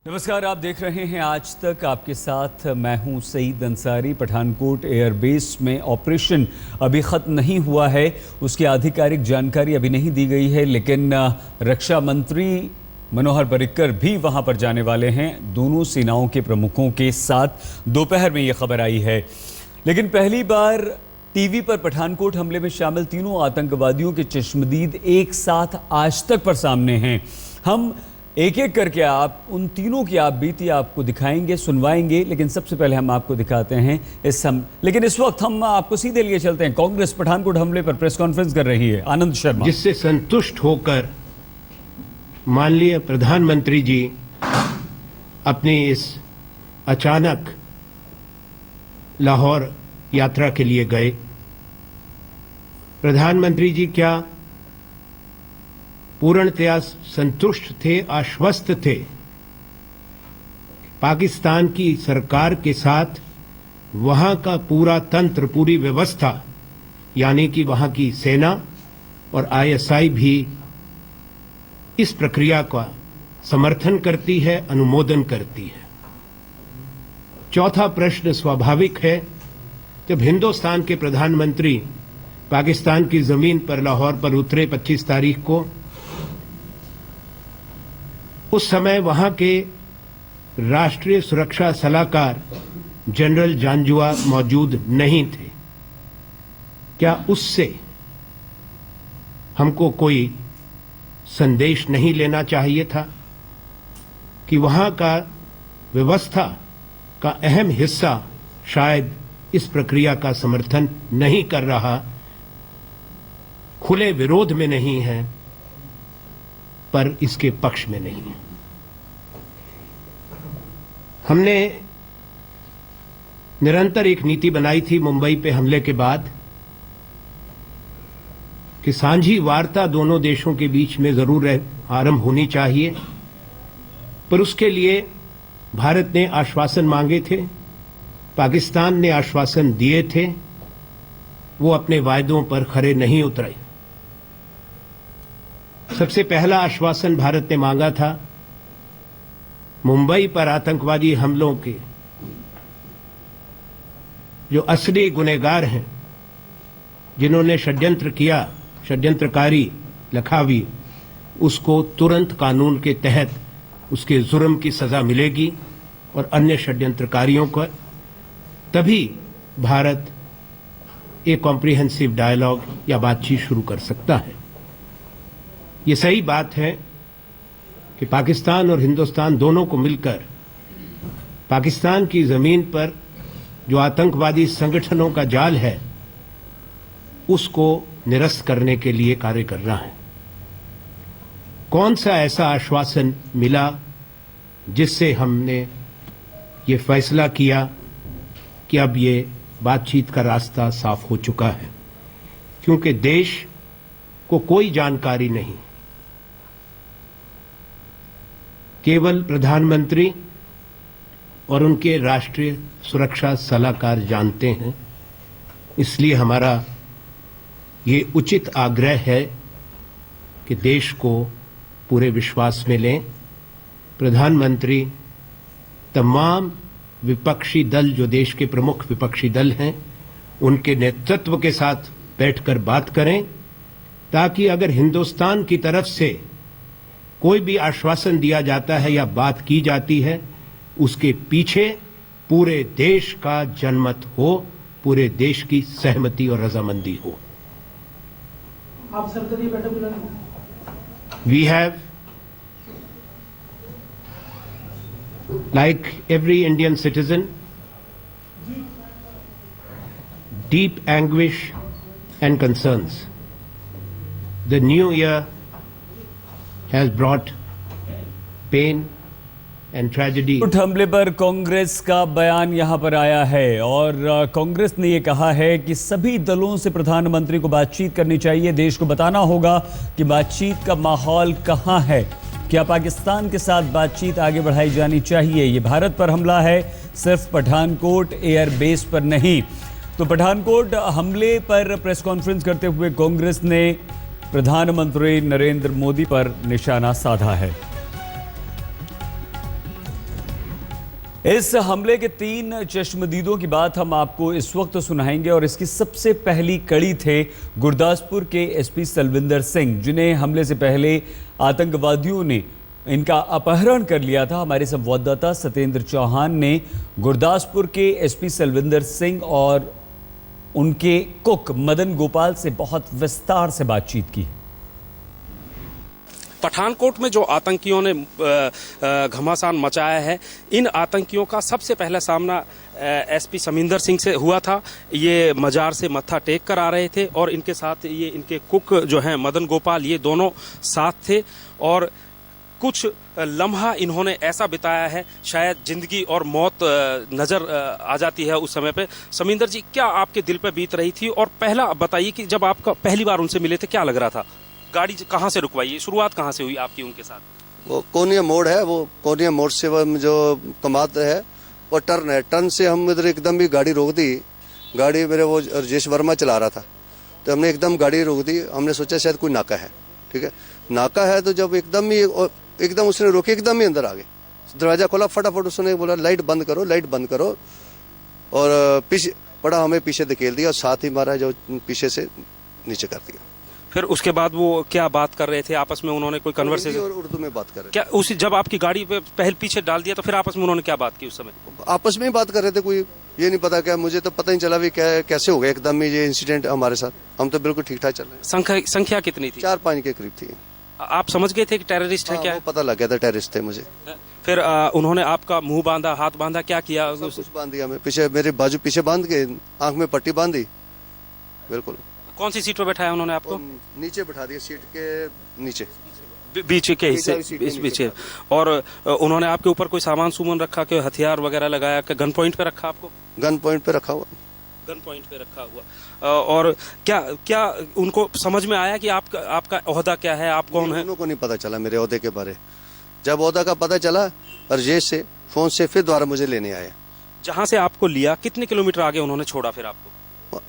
नमस्कार, आप देख रहे हैं आज तक। आपके साथ मैं हूं सईद अंसारी। पठानकोट एयरबेस में ऑपरेशन अभी ख़त्म नहीं हुआ है, उसकी आधिकारिक जानकारी अभी नहीं दी गई है, लेकिन रक्षा मंत्री मनोहर पर्रिकर भी वहां पर जाने वाले हैं दोनों सेनाओं के प्रमुखों के साथ। दोपहर में यह खबर आई है, लेकिन पहली बार टीवी पर पठानकोट हमले में शामिल तीनों आतंकवादियों के चश्मदीद एक साथ आज तक पर सामने हैं। हम एक एक करके उन तीनों की आप बीती आपको दिखाएंगे, सुनवाएंगे, लेकिन सबसे पहले हम आपको दिखाते हैं लेकिन इस वक्त हम आपको सीधे लिए चलते हैं। कांग्रेस पठानकोट हमले पर प्रेस कॉन्फ्रेंस कर रही है। आनंद शर्मा, जिससे संतुष्ट होकर माननीय प्रधानमंत्री जी अपनी इस अचानक लाहौर यात्रा के लिए गए। प्रधानमंत्री जी क्या पूर्णतया संतुष्ट थे, आश्वस्त थे? पाकिस्तान की सरकार के साथ वहां का पूरा तंत्र, पूरी व्यवस्था, यानी कि वहां की सेना और आईएसआई भी इस प्रक्रिया का समर्थन करती है, अनुमोदन करती है। चौथा प्रश्न स्वाभाविक है, जब हिंदुस्तान के प्रधानमंत्री पाकिस्तान की जमीन पर लाहौर पर उतरे 25 तारीख को, उस समय वहां के राष्ट्रीय सुरक्षा सलाहकार जनरल जांजुआ मौजूद नहीं थे। क्या उससे हमको कोई संदेश नहीं लेना चाहिए था कि वहां का व्यवस्था का अहम हिस्सा शायद इस प्रक्रिया का समर्थन नहीं कर रहा, खुले विरोध में नहीं है, पर इसके पक्ष में नहीं है। हमने निरंतर एक नीति बनाई थी मुंबई पे हमले के बाद कि सांझी वार्ता दोनों देशों के बीच में जरूर आरंभ होनी चाहिए, पर उसके लिए भारत ने आश्वासन मांगे थे, पाकिस्तान ने आश्वासन दिए थे, वो अपने वायदों पर खरे नहीं उतरे। सबसे पहला आश्वासन भारत ने मांगा था, मुंबई पर आतंकवादी हमलों के जो असली गुनहगार हैं, जिन्होंने षड्यंत्र किया, षड्यंत्रकारी लखावी, उसको तुरंत कानून के तहत उसके जुर्म की सजा मिलेगी और अन्य षड्यंत्रकारियों को तभी भारत एक कॉम्प्रिहेंसिव डायलॉग या बातचीत शुरू कर सकता है। ये सही बात है कि पाकिस्तान और हिंदुस्तान दोनों को मिलकर पाकिस्तान की जमीन पर जो आतंकवादी संगठनों का जाल है, उसको निरस्त करने के लिए कार्य करना है। कौन सा ऐसा आश्वासन मिला जिससे हमने ये फैसला किया कि अब ये बातचीत का रास्ता साफ हो चुका है? क्योंकि देश को कोई जानकारी नहीं, केवल प्रधानमंत्री और उनके राष्ट्रीय सुरक्षा सलाहकार जानते हैं। इसलिए हमारा ये उचित आग्रह है कि देश को पूरे विश्वास में लें। प्रधानमंत्री तमाम विपक्षी दल, जो देश के प्रमुख विपक्षी दल हैं, उनके नेतृत्व के साथ बैठकर बात करें, ताकि अगर हिंदुस्तान की तरफ से कोई भी आश्वासन दिया जाता है या बात की जाती है, उसके पीछे पूरे देश का जनमत हो, पूरे देश की सहमति और रजामंदी हो। आप सरकारी बैठक बुलाएंगे? We have, like every Indian citizen, deep anguish and concerns. The new year has brought pain and tragedy. हमले पर कांग्रेस का बयान यहां पर आया है और कांग्रेस ने यह कहा है कि सभी दलों से प्रधानमंत्री को बातचीत करनी चाहिए। देश को बताना होगा कि बातचीत का माहौल कहां है, क्या पाकिस्तान के साथ बातचीत आगे बढ़ाई जानी चाहिए। ये भारत पर हमला है, सिर्फ पठानकोट एयरबेस पर नहीं। तो पठानकोट हमले पर प्रेस कॉन्फ्रेंस करते हुए कांग्रेस ने प्रधानमंत्री नरेंद्र मोदी पर निशाना साधा है। इस हमले के 3 चश्मदीदों की बात हम आपको इस वक्त सुनाएंगे और इसकी सबसे पहली कड़ी थे गुरदासपुर के एसपी सलविंदर सिंह, जिन्हें हमले से पहले आतंकवादियों ने इनका अपहरण कर लिया था। हमारे संवाददाता सत्येंद्र चौहान ने गुरदासपुर के एसपी सलविंदर सिंह और उनके कुक मदन गोपाल से बहुत विस्तार से बातचीत की। पठानकोट में जो आतंकियों ने घमासान मचाया है, इन आतंकियों का सबसे पहला सामना एसपी समिंदर सिंह से हुआ था। ये मजार से मत्था टेक कर आ रहे थे और इनके साथ ये इनके कुक जो हैं मदन गोपाल, ये दोनों साथ थे और कुछ लम्हा इन्होंने ऐसा बिताया है शायद जिंदगी और मौत नजर आ जाती है उस समय पे। समिंदर जी, क्या आपके दिल पे बीत रही थी? और पहला बताइए कि जब आपका पहली बार उनसे मिले थे क्या लग रहा था? गाड़ी कहाँ से रुकवाई, शुरुआत कहाँ से हुई आपकी उनके साथ? वो कोनिया मोड़ है, वो कोनिया मोड़ से वो जो कमात है वो टर्न है, टर्न से हम इधर एकदम भी गाड़ी रोक दी। गाड़ी मेरे वो राजेश वर्मा चला रहा था, तो हमने एकदम गाड़ी रोक दी। हमने सोचा शायद कोई नाका है, ठीक है, नाका है। तो जब एकदम उसने रोके, एकदम ही अंदर आ गए, दरवाजा खोला, फटाफट उसने बोला लाइट बंद करो, लाइट बंद करो, और पीछे पड़ा, हमें पीछे धकेल दिया और साथ ही मारा जो पीछे से नीचे कर दिया। फिर उसके बाद वो क्या बात कर रहे थे आपस में? उन्होंने कोई कन्वर्सेशन और उर्दू में बात कर रहे क्या उसी जब आपकी गाड़ी पे पहले पीछे डाल दिया तो फिर आपस में उन्होंने क्या बात की उस समय? आपस में ही बात कर रहे थे, कोई ये नहीं पता क्या, मुझे तो पता ही चला भी क्या कैसे हो गया एकदम में ये इंसिडेंट हमारे साथ। हम तो बिल्कुल ठीक ठाक चल रहे हैं। संख्या कितनी थी? 4-5 के करीब थी। आप समझ गए थे कि टेररिस्ट है? क्या वो पता लग गया था टेररिस्ट थे मुझे। फिर उन्होंने आपका मुंह बांधा, हाथ बांधा, क्या किया? कुछ बांध दिया, मैं पीछे, मेरे बाजू पीछे बांध के आंख में पट्टी बांधी। बिल्कुल। कौन सी सीट पर बैठाया उन्होंने आपको? नीचे बैठा दिया, सीट के नीचे, बीच के हिस्से, इस पीछे। और उन्होंने आपके ऊपर कोई सामान सुमन रखा, कोई हथियार वगैरह लगाया? गन पॉइंट पे रखा आपको? गन पॉइंट पे रखा हुआ। गन पॉइंट पे रखा हुआ। और क्या उनको समझ में आया कि आपका ओहदा क्या है, आप कौन है? उनको नहीं पता चला मेरे ओहदे के बारे। जब ओहदा का पता चला राजेश से फोन से, फिर दोबारा मुझे लेने आया। जहाँ से आपको लिया कितने किलोमीटर आगे उन्होंने छोड़ा फिर आपको?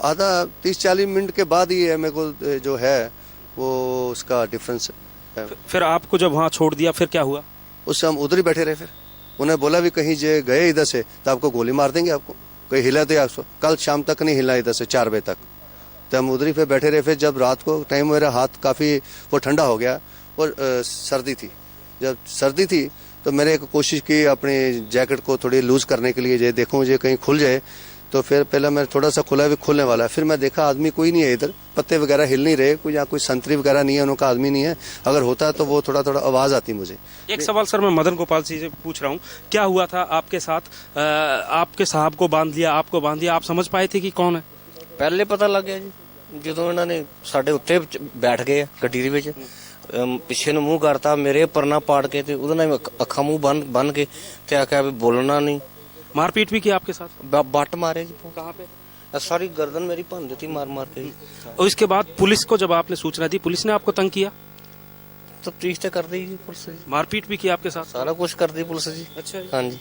आधा 30-40 मिनट के बाद ही है मेरे को जो है वो उसका डिफरेंस है। फिर आपको जब वहाँ छोड़ दिया फिर क्या हुआ? उससे हम उधर ही बैठे रहे। फिर उन्हें बोला भी कहीं जे गए इधर से तो आपको गोली मार देंगे, आपको कहीं हिला दे आपको। कल शाम तक नहीं हिला इधर से 4 बजे तक, तो हम उधर ही फिर बैठे रहे। फिर जब रात को टाइम, मेरा हाथ काफ़ी वो ठंडा हो गया और सर्दी थी। जब सर्दी थी तो मैंने एक कोशिश की अपनी जैकेट को थोड़ी लूज करने के लिए, जो देखूँ जो कहीं खुल जाए। तो फिर पहले मैं थोड़ा सा खुला भी खुलने वाला, फिर मैं देखा आदमी कोई नहीं है इधर, पत्ते वगैरह हिल नहीं रहे, कोई यहाँ कोई संतरी वगैरह नहीं है, उनका आदमी नहीं है। अगर होता तो वो थोड़ा थोड़ा आवाज आती मुझे। एक सवाल सर मैं मदन गोपाल जी से पूछ रहा हूँ, क्या हुआ था आपके साथ? आपके साहब को बांध लिया, आपको बांध दिया, आप समझ पाए थे कि कौन है? ਪਹਿਲੇ ਪਤਾ ਲੱਗ ਗਿਆ ਜੀ, ਜਦੋਂ ਇਹਨਾਂ ਨੇ ਸਾਡੇ ਉੱਤੇ ਬੈਠ ਗਏ ਗੱਡੀ ਦੇ ਵਿੱਚ, ਪਿੱਛੇ ਨੂੰ ਮੂੰਹ ਕਰਤਾ, ਮੇਰੇ ਪਰਨਾ ਪਾੜ ਕੇ ਤੇ ਉਹਦੇ ਨਾਲ ਅੱਖਾਂ ਮੂੰਹ ਬੰਨ ਕੇ ਤੇ ਆਖਿਆ ਵੀ ਬੋਲਣਾ ਨਹੀਂ। मारपीट भी की आपके साथ? ਬੱਟ ਮਾਰੇ ਜੀ। कहाँ पे? सारी गर्दन मेरी भन देती मार के जी। और इसके बाद पुलिस को जब आपने सूचना दी, पुलिस ने आपको तंग किया? तफ्तीश तो कर दी जी पुलिस जी, मारपीट भी की आपके साथ? सारा कुछ कर दी पुलिस जी। अच्छा जी। हाँ जी।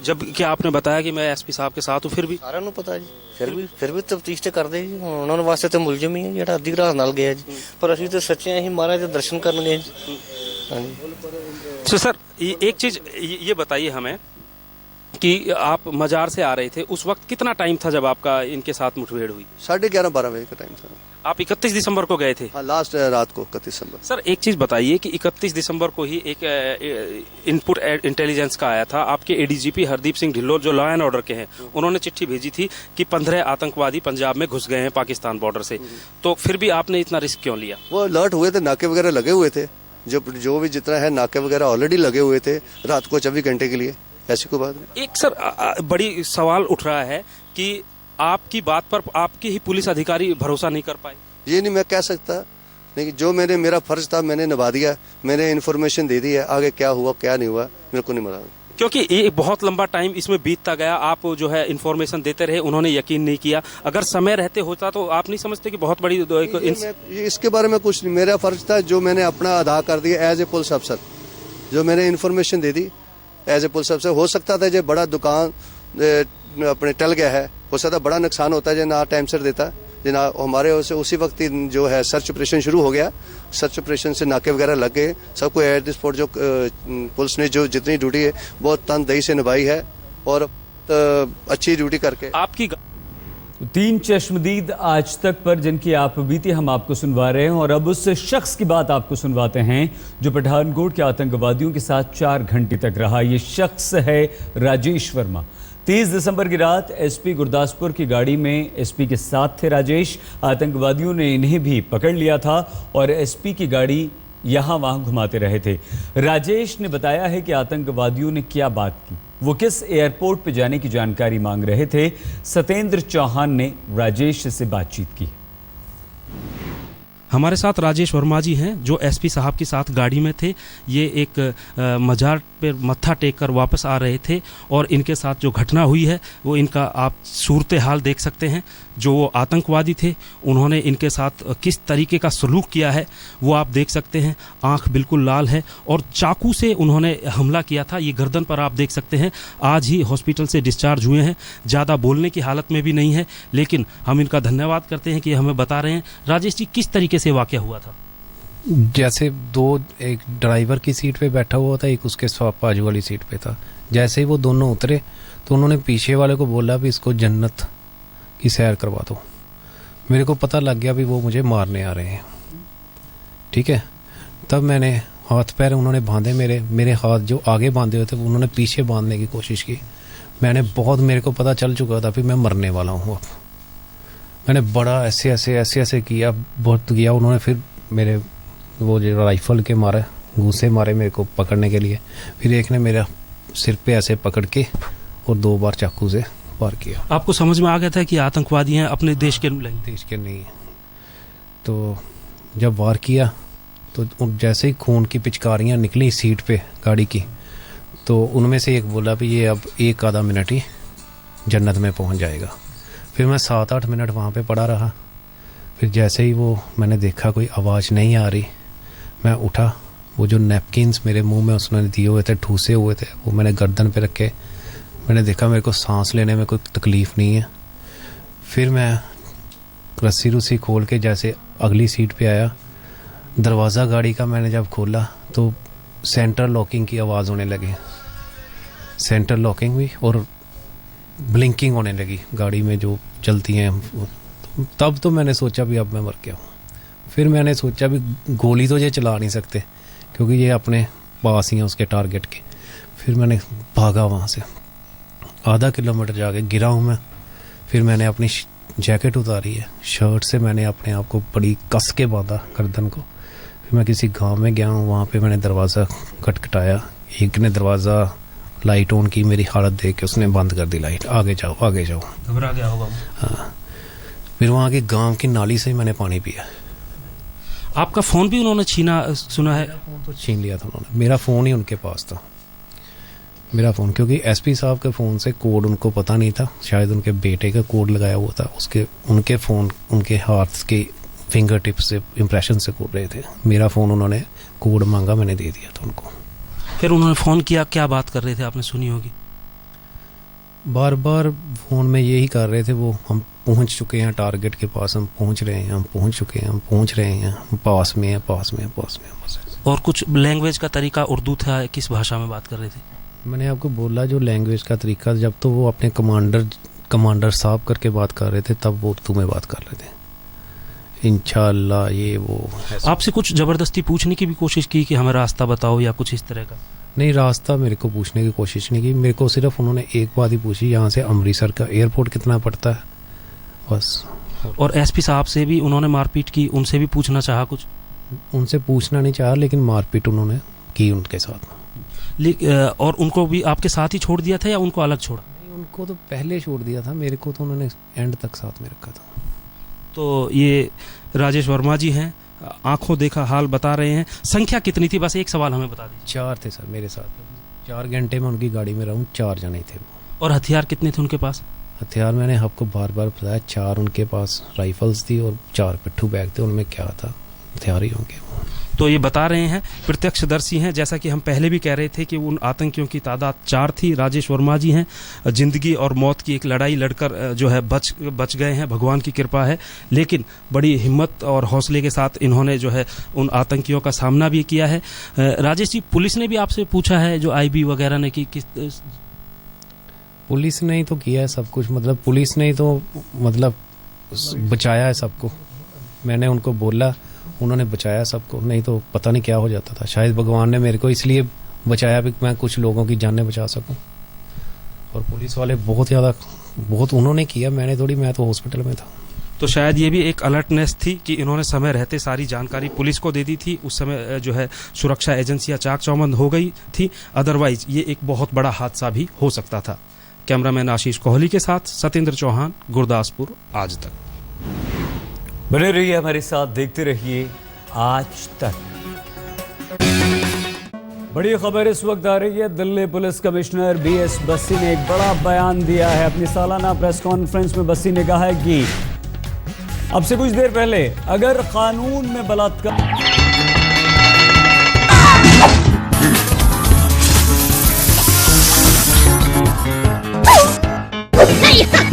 जब क्या आपने बताया कि मैं एसपी साहब के साथ हूँ, फिर भी ਸਾਰਿਆਂ ਨੂੰ ਪਤਾ ਜੀ, ਫਿਰ ਵੀ ਤਫਤੀਸ਼ ਤੇ ਕਰਦੇ ਜੀ। ਉਹਨਾਂ ਦੇ ਵਾਸਤੇ ਤੇ ਮੁਲਜ਼ਮ ਹੀ ਹੈ ਜਿਹੜਾ ਅੱਧੀ ਰਾਤ ਨਾਲ ਗਿਆ ਜੀ, ਪਰ ਅਸੀਂ ਤੇ ਸੱਚੇ ਅਸੀਂ ਮਹਾਰਾਜ ਦੇ ਦਰਸ਼ਨ ਕਰਨ ਗਏ ਜੀ। हाँ जी। तो सर एक चीज ये बताइए हमें कि आप मजार से आ रहे थे, उस वक्त कितना टाइम था जब आपका इनके साथ मुठभेड़ हुई? 11:30-12 बजे का टाइम था। आप 31 दिसंबर को गए थे? हाँ, लास्ट रात को 31 दिसंबर। सर एक चीज बताइए कि 31 दिसंबर को ही एक इनपुट इंटेलिजेंस का आया था, आपके एडीजीपी हरदीप सिंह ढिल्लों जो लॉ एंड ऑर्डर के हैं, उन्होंने चिट्ठी भेजी थी कि 15 आतंकवादी पंजाब में घुस गए हैं पाकिस्तान बॉर्डर से। तो फिर भी आपने इतना रिस्क क्यों लिया? वो अलर्ट हुए थे, नाके वगैरह लगे हुए थे, जो भी जितना है नाके वगैरह ऑलरेडी लगे हुए थे रात को 24 घंटे के लिए। ऐसी कोई बात नहीं। एक सर बड़ी सवाल उठ रहा है कि आपकी बात पर आपके ही पुलिस अधिकारी भरोसा नहीं कर पाए। ये नहीं मैं कह सकता, लेकिन जो मेरा फर्ज था मैंने निभा दिया, मैंने इन्फॉर्मेशन दे दी है। आगे क्या हुआ क्या नहीं हुआ मेरे को नहीं मालूम, क्योंकि ये बहुत लंबा टाइम इसमें बीतता गया, आप जो है इन्फॉर्मेशन देते रहे, उन्होंने यकीन नहीं किया। अगर समय रहते होता तो आप नहीं समझते कि बहुत बड़ी इसके बारे में कुछ नहीं, मेरा फर्ज था जो मैंने अपना अदा कर दिया एज ए पुलिस अफसर, जो मैंने इन्फॉर्मेशन दे दी एज ए पुलिस अफसर। हो सकता था जो बड़ा दुकान अपने टल गया है, हो सकता बड़ा नुकसान होता है जो ना टाइम से देता, जो ना हमारे उसी वक्त ही जो है सर्च ऑपरेशन शुरू हो गया। सर्च ऑपरेशन से नाके वगैरह लग गए, सबको एट द स्पॉट जो पुलिस ने जो जितनी ड्यूटी है बहुत तनदेही से निभाई है। और अच्छी ड्यूटी करके। आपकी 3 चश्मदीद आज तक पर जिनकी आप बीती हम आपको सुनवा रहे हैं, और अब उस शख्स की बात आपको सुनवाते हैं जो पठानकोट के आतंकवादियों के साथ 4 घंटे तक रहा। ये शख्स है राजेश वर्मा। 30 दिसंबर की रात एसपी गुरदासपुर की गाड़ी में एसपी के साथ थे राजेश। आतंकवादियों ने इन्हें भी पकड़ लिया था और एसपी की गाड़ी यहाँ वहाँ घुमाते रहे थे। राजेश ने बताया है कि आतंकवादियों ने क्या बात की, वो किस एयरपोर्ट पे जाने की जानकारी मांग रहे थे। सत्येंद्र चौहान ने राजेश से बातचीत की। हमारे साथ राजेश वर्मा जी हैं जो एसपी साहब के साथ गाड़ी में थे। ये एक मजार पे मत्था टेक कर वापस आ रहे थे और इनके साथ जो घटना हुई है वो इनका आप सूरत हाल देख सकते हैं। जो वो आतंकवादी थे उन्होंने इनके साथ किस तरीके का सलूक किया है वो आप देख सकते हैं। आंख बिल्कुल लाल है और चाकू से उन्होंने हमला किया था। ये गर्दन पर आप देख सकते हैं। आज ही हॉस्पिटल से डिस्चार्ज हुए हैं। ज़्यादा बोलने की हालत में भी नहीं है, लेकिन हम इनका धन्यवाद करते हैं कि हमें बता रहे हैं। राजेश जी, किस तरीके से वाकया हुआ था? जैसे एक ड्राइवर की सीट पे बैठा हुआ था, एक उसके बाजू वाली सीट पे था। जैसे ही वो दोनों उतरे तो उन्होंने पीछे वाले को बोला भी इसको जन्नत की सैर करवा दो। मेरे को पता लग गया भी वो मुझे मारने आ रहे हैं। ठीक है, तब मैंने हाथ पैर उन्होंने बांधे, मेरे हाथ जो आगे बांधे हुए थे उन्होंने पीछे बांधने की कोशिश की। मेरे को पता चल चुका था कि मैं मरने वाला हूँ। अब मैंने बड़ा ऐसे किया, बहुत किया। उन्होंने फिर मेरे वो जो राइफल के मारे घूसे मारे मेरे को पकड़ने के लिए। फिर एक ने मेरा सिर पे ऐसे पकड़ के और 2 बार चाकू से वार किया। आपको समझ में आ गया था कि आतंकवादी हैं, अपने देश के नहीं। तो जब वार किया तो जैसे ही खून की पिचकारियाँ निकली सीट पे गाड़ी की, तो उनमें से एक बोला भी ये अब 1 आधा मिनट ही जन्नत में पहुंच जाएगा। फिर मैं 7-8 मिनट वहाँ पे पड़ा रहा। फिर जैसे ही वो मैंने देखा कोई आवाज़ नहीं आ रही, मैं उठा। वो जो नैपकिन्स मेरे मुंह में उसने दिए हुए थे, ठूसे हुए थे, वो मैंने गर्दन पे रखे। मैंने देखा मेरे को सांस लेने में कोई तकलीफ़ नहीं है। फिर मैं रस्सी खोल के जैसे अगली सीट पे आया, दरवाज़ा गाड़ी का मैंने जब खोला तो सेंटर लॉकिंग की आवाज़ होने लगी। सेंटर लॉकिंग भी और ब्लिंकिंग होने लगी गाड़ी में जो चलती हैं। तब तो मैंने सोचा भी अब मैं मर गया हूँ। फिर मैंने सोचा भी गोली तो ये चला नहीं सकते क्योंकि ये अपने पास ही हैं उसके टारगेट के। फिर मैंने भागा वहाँ से, आधा किलोमीटर जाके गिरा हूँ मैं। फिर मैंने अपनी जैकेट उतारी है, शर्ट से मैंने अपने आप को बड़ी कस के बांधा गर्दन को। फिर मैं किसी गांव में गया हूँ, वहाँ पे मैंने दरवाज़ा खटखटाया। एक ने दरवाज़ा लाइट ऑन की, मेरी हालत देख के उसने बंद कर दी लाइट। आगे जाओ। घबरा गया होगा। हाँ, फिर वहाँ के गांव की नाली से ही मैंने पानी पिया। आपका फ़ोन भी उन्होंने छीना सुना है? फ़ोन तो छीन लिया था उन्होंने। मेरा फ़ोन ही उनके पास था, मेरा फ़ोन, क्योंकि एसपी साहब के फ़ोन से कोड उनको पता नहीं था। शायद उनके बेटे का कोड लगाया हुआ था, उनके फ़ोन उनके हाथ के फिंगर टिप से इम्प्रेशन से कोड रहे थे। मेरा फ़ोन उन्होंने कोड मांगा, मैंने दे दिया था उनको। फिर उन्होंने फ़ोन किया, क्या बात कर रहे थे आपने सुनी होगी? बार बार फ़ोन में यही कर रहे थे वो, हम पहुंच चुके हैं टारगेट के पास, हम पहुंच रहे हैं, हम पहुंच चुके हैं, हम पहुंच रहे हैं, हम पास में हैं। और कुछ लैंग्वेज का तरीका उर्दू था, किस भाषा में बात कर रहे थे? मैंने आपको बोला जो लैंग्वेज का तरीका, जब तो वो अपने कमांडर साहब करके बात कर रहे थे तब वो उर्दू में बात कर रहे थे। इंशाल्लाह ये वो। आपसे कुछ ज़बरदस्ती पूछने की भी कोशिश की कि हमें रास्ता बताओ या कुछ इस तरह का? नहीं, रास्ता मेरे को पूछने की कोशिश नहीं की। मेरे को सिर्फ उन्होंने एक बात ही पूछी, यहाँ से अमृतसर का एयरपोर्ट कितना पड़ता है, बस। और एसपी साहब से भी उन्होंने मारपीट की, उनसे भी पूछना चाहा कुछ? उनसे पूछना नहीं चाहा, लेकिन मारपीट उन्होंने की उनके साथ। और उनको भी आपके साथ ही छोड़ दिया था या उनको अलग छोड़ा? नहीं, उनको तो पहले छोड़ दिया था, मेरे को तो उन्होंने एंड तक साथ में रखा था। तो ये राजेश वर्मा जी हैं, आंखों देखा हाल बता रहे हैं। संख्या कितनी थी, बस एक सवाल हमें बता दीजिए। 4 थे सर मेरे साथ। 4 घंटे में उनकी गाड़ी में रहूँ, 4 जने थे वो। और हथियार कितने थे उनके पास? हथियार मैंने आपको बार बार बताया, 4 उनके पास राइफल्स थी और 4 पिट्ठू बैग थे। उनमें क्या था, हथियार ही होंगे वो। तो ये बता रहे हैं, प्रत्यक्षदर्शी हैं। जैसा कि हम पहले भी कह रहे थे कि उन आतंकियों की तादाद 4 थी। राजेश वर्मा जी हैं, जिंदगी और मौत की एक लड़ाई लड़कर जो है बच गए हैं, भगवान की कृपा है। लेकिन बड़ी हिम्मत और हौसले के साथ इन्होंने जो है उन आतंकियों का सामना भी किया है। राजेश जी, पुलिस ने भी आपसे पूछा है, जो IB वगैरह ने, कि किस पुलिस ने ही तो किया है सब कुछ, मतलब पुलिस ने ही तो मतलब बचाया है सबको। मैंने उनको बोला, उन्होंने बचाया सबको, नहीं तो पता नहीं क्या हो जाता था। शायद भगवान ने मेरे को इसलिए बचाया भी मैं कुछ लोगों की जानें बचा सकूं। और पुलिस वाले बहुत उन्होंने किया, मैंने थोड़ी, मैं तो हॉस्पिटल में था। तो शायद ये भी एक अलर्टनेस थी कि इन्होंने समय रहते सारी जानकारी पुलिस को दे दी थी। उस समय जो है सुरक्षा एजेंसियां चाक चौबंद हो गई थी, अदरवाइज ये एक बहुत बड़ा हादसा भी हो सकता था। कैमरामैन आशीष कोहली के साथ सत्येंद्र चौहान, गुरदासपुर, आज तक। बने रहिए हमारे साथ, देखते रहिए आज तक। बड़ी खबर इस वक्त आ रही है। Delhi police commissioner BS Bassi ने एक बड़ा बयान दिया है। अपनी सालाना प्रेस कॉन्फ्रेंस में बस्सी ने कहा है कि अब से कुछ देर पहले अगर कानून में बलात्कार नहीं